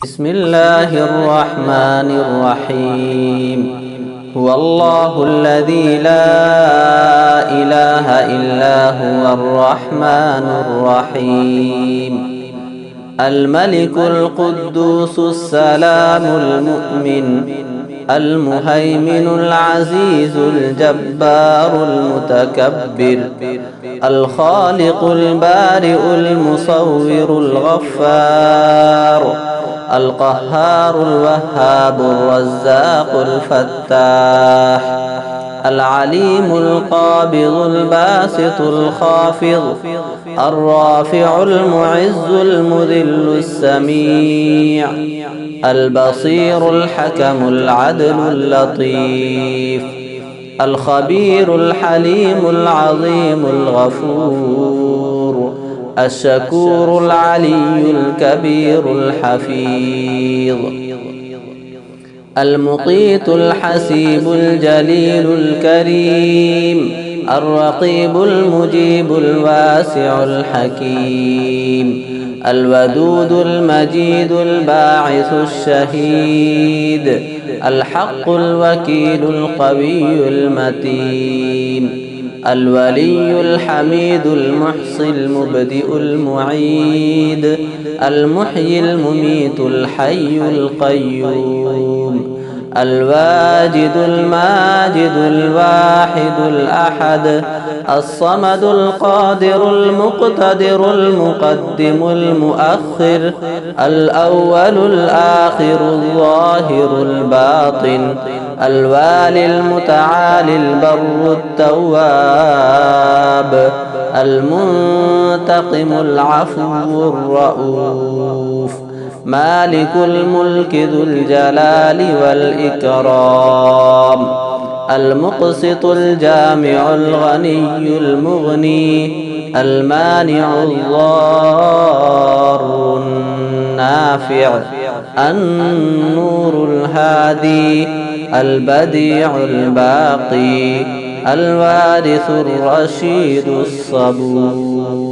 بسم الله الرحمن الرحيم. هو الله الذي لا إله إلا هو الرحمن الرحيم. الملك القدوس السلام المؤمن المهيمن العزيز الجبار المتكبر الخالق البارئ المصور الغفار القهار الوهاب الرزاق الفتاح العليم القابض الباسط الخافض الرافع المعز المذل السميع البصير الحكم العدل اللطيف الخبير الحليم العظيم الغفور الشكور العلي الكبير الحفيظ المقيت الحسيب الجليل الكريم الرقيب المجيب الواسع الحكيم الودود المجيد الباعث الشهيد الحق الوكيل القوي المتين الولي الحميد المحصي المبدئ المعيد المحيي المميت الحي القيوم الواجد الماجد الواحد الأحد الصمد القادر المقتدر المقدم المؤخر الأول الآخر الظاهر الباطن الوالي المتعالي البر التواب المنتقم العفو الرؤوف مالك الملك ذو الجلال والإكرام المقسط الجامع الغني المغني المانع الضار النافع النور الهادي البديع الباقي الوارث الرشيد الصبور.